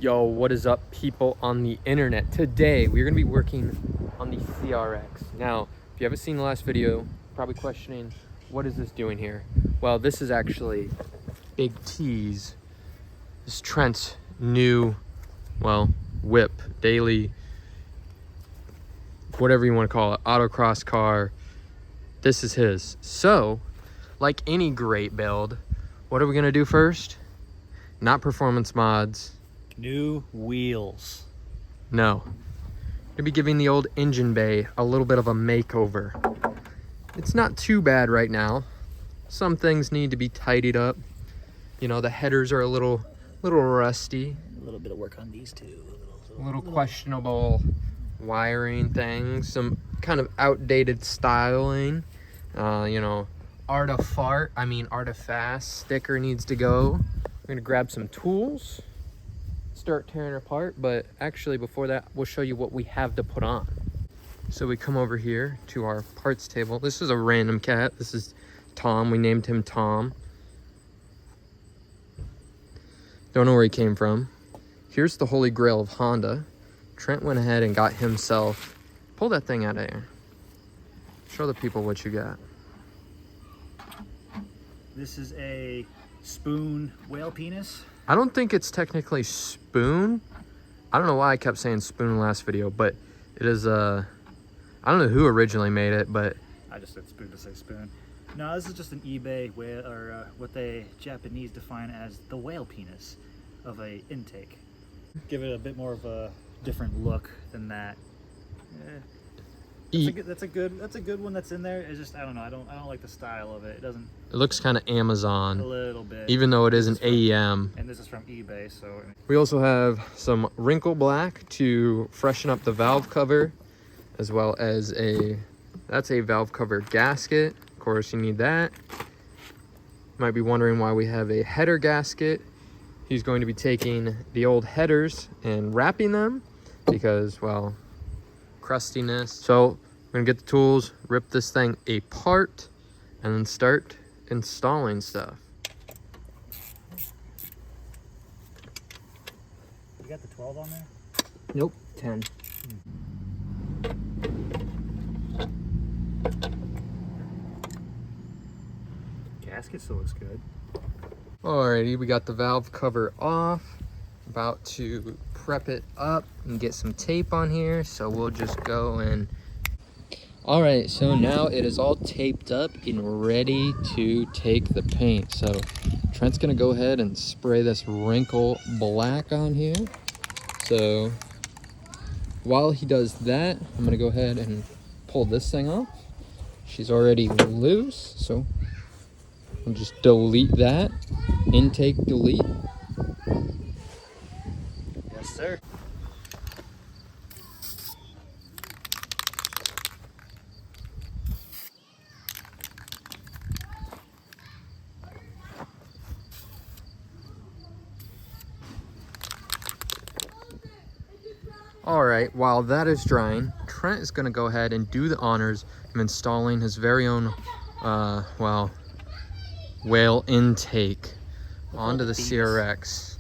Yo, what is up, people on the internet? Today we're gonna be working on the CRX. Now, if you haven't seen the last video, probably questioning, what is this doing here? Well, this is actually Big T's, this is Trent's new, well, whip, daily, whatever you want to call it, autocross car. This is his. So, like any great build, what are we gonna do first? Not performance mods. New wheels. No. Gonna be giving the old engine bay a little bit of a makeover. It's not too bad right now. Some things need to be tidied up. You know, the headers are a little rusty. A little bit of work on these two. A little questionable wiring things. Some kind of outdated styling. You know, Artifast sticker needs to go. We're gonna grab some tools, start tearing apart, but actually before that we'll show you what we have to put on. So we come over here to our parts table. This is a random cat. This is Tom. We named him Tom. Don't know where he came from. Here's the holy grail of Honda. Trent went ahead and got himself, pull that thing out of here. Show the people what you got. This is a spoon whale penis. I don't think it's technically spoon. I don't know why I kept saying spoon in the last video, but it is I don't know who originally made it, but I just said spoon to say spoon. No, this is just an eBay whale, or what the Japanese define as the whale penis of a intake. Give it a bit more of a different look than that. That's a good one that's in there. It's just, I don't know. I don't like the style of it. It doesn't. it looks kind of Amazon. A little bit. Even though it is an AEM. And this is from eBay, so. We also have some wrinkle black to freshen up the valve cover, as well as that's a valve cover gasket. Of course, you need that. Might be wondering why we have a header gasket. He's going to be taking the old headers and wrapping them because, well, crustiness. So we're gonna get the tools, rip this thing apart, and then start installing stuff. You got the 12 on there? Nope, 10. Gasket still looks good. Alrighty, we got the valve cover off. About to prep it up and get some tape on here, so we'll just go and... Alright, so now it is all taped up and ready to take the paint. So Trent's gonna go ahead and spray this wrinkle black on here. So while he does that, I'm gonna go ahead and pull this thing off. She's already loose, so we'll just delete that. Intake delete. Yes, sir. All right, while that is drying, Trent is gonna go ahead and do the honors of installing his very own, well, whale intake onto the CRX.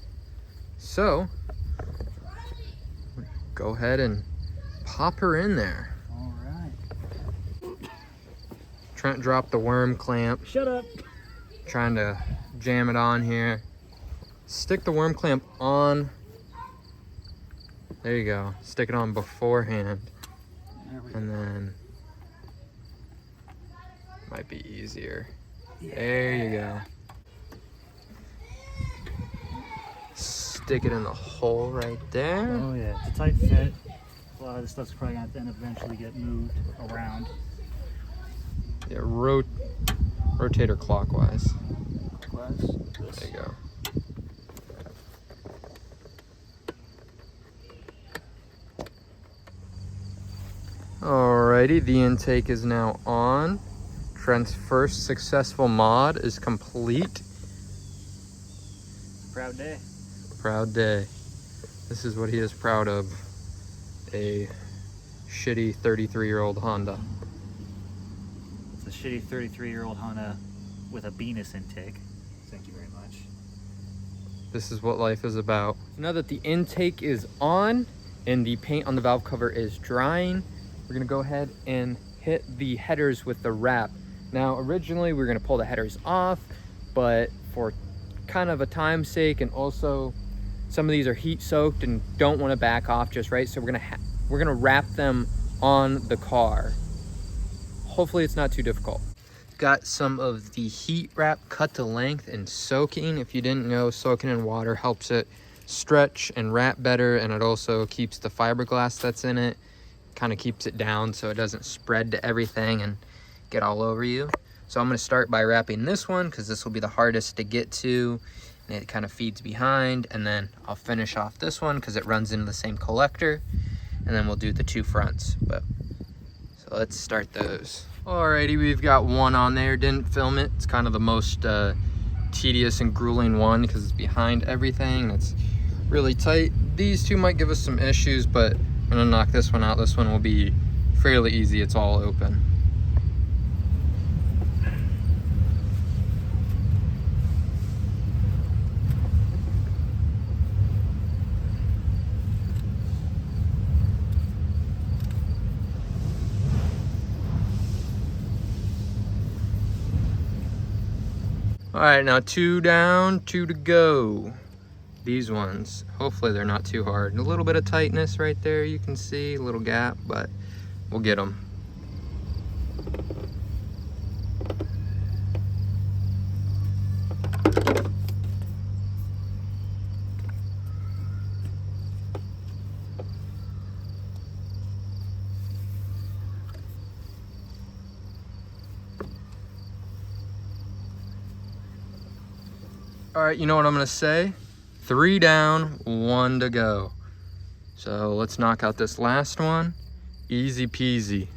So, go ahead and pop her in there. All right. Trent dropped the worm clamp. Shut up. Trying to jam it on here. Stick the worm clamp on. There you go. Stick it on beforehand. And then might be easier. Yeah. There you go. Stick it in the hole right there. Oh yeah, it's a tight fit. A lot of this stuff's probably gonna then eventually get moved around. Yeah, rotate her clockwise. Clockwise. There you go. Alrighty, the intake is now on. Trent's first successful mod is complete. Proud day. Proud day. This is what he is proud of. A shitty 33-year-old Honda. It's a shitty 33-year-old Honda with a Venus intake. Thank you very much. This is what life is about. Now that the intake is on and the paint on the valve cover is drying, we're gonna go ahead and hit the headers with the wrap. Now, originally we were gonna pull the headers off, but for kind of a time's sake, and also some of these are heat soaked and don't wanna back off just right, so we're gonna wrap them on the car. Hopefully it's not too difficult. Got some of the heat wrap cut to length and soaking. If you didn't know, soaking in water helps it stretch and wrap better, and it also keeps the fiberglass that's in it, kind of keeps it down so it doesn't spread to everything and get all over you. So I'm going to start by wrapping this one because this will be the hardest to get to, and it kind of feeds behind, and then I'll finish off this one because it runs into the same collector, and then we'll do the two fronts. But so let's start those. Alrighty, we've got one on there. Didn't film it. It's kind of the most tedious and grueling one because it's behind everything and it's really tight. These two might give us some issues, but I'm gonna knock this one out. This one will be fairly easy. It's all open. All right, now 2 down, 2 to go. These ones, hopefully they're not too hard. A little bit of tightness right there, you can see, a little gap, but we'll get them. All right, you know what I'm gonna say? 3 down, 1 to go. So let's knock out this last one. Easy peasy.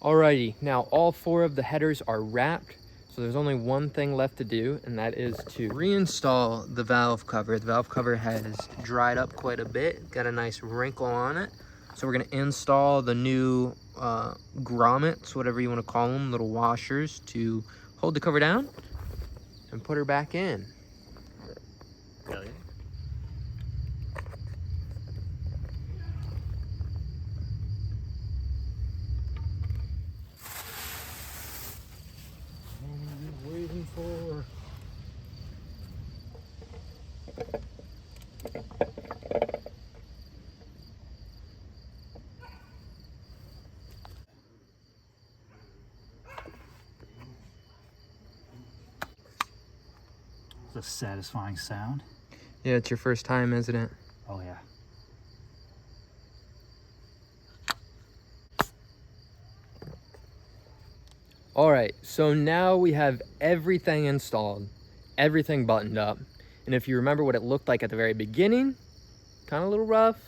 Alrighty, now all 4 of the headers are wrapped. So there's only one thing left to do, and that is to reinstall the valve cover. The valve cover has dried up quite a bit, got a nice wrinkle on it. So we're gonna install the new grommets, whatever you wanna call them, little washers to hold the cover down and put her back in. Hell yeah. What are you waiting for? A satisfying sound. Yeah, it's your first time, isn't it? Oh yeah. All right, so now we have everything installed, everything buttoned up. And if you remember what it looked like at the very beginning, kind of a little rough.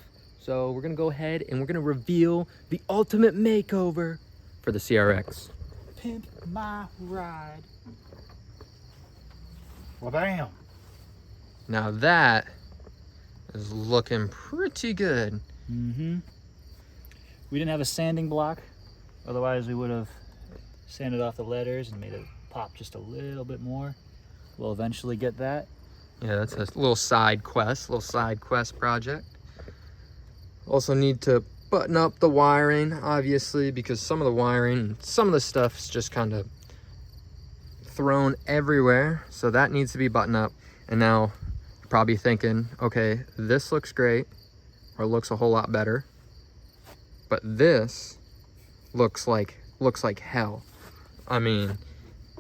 So we're gonna go ahead and we're gonna reveal the ultimate makeover for the CRX. Pimp my ride. Well, bam. Now that is looking pretty good. Mm-hmm. We didn't have a sanding block. Otherwise, we would have sanded off the letters and made it pop just a little bit more. We'll eventually get that. Yeah, that's a little side quest project. Also need to button up the wiring, obviously, because some of the wiring, some of the stuff's just kind of thrown everywhere, so that needs to be buttoned up. And now you're probably thinking, okay, this looks great, or looks a whole lot better, but this looks like hell. I mean,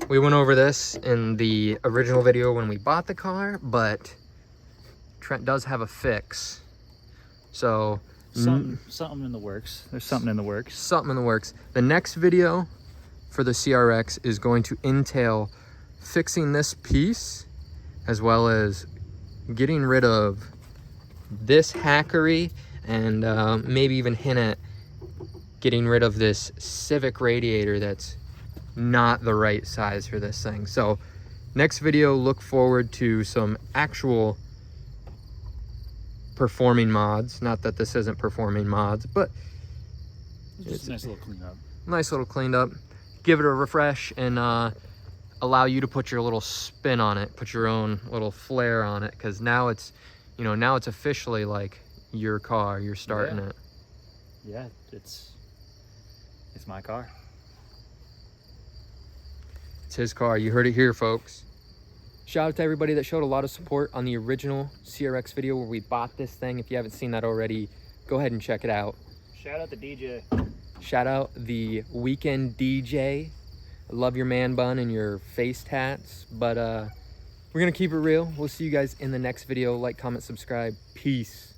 we went over this in the original video when we bought the car, but Trent does have a fix. So something in the works. There's something in the works. Something in the works. The next video for the CRX is going to entail fixing this piece, as well as getting rid of this hackery, and maybe even hint at getting rid of this Civic radiator that's not the right size for this thing. So next video, look forward to some actual performing mods. Not that this isn't performing mods, but It's just a nice little cleanup. Nice little cleaned up. Give it a refresh, and allow you to put your little spin on it, put your own little flair on it, because now it's, you know, now it's officially like your car. You're starting it. Yeah, it's my car. It's his car. You heard it here, folks. Shout out to everybody that showed a lot of support on the original CRX video where we bought this thing. If you haven't seen that already, go ahead and check it out. Shout out the DJ. Shout out the weekend DJ. I love your man bun and your face tats, but we're gonna keep it real. We'll see you guys in the next video. Like, comment, subscribe. Peace.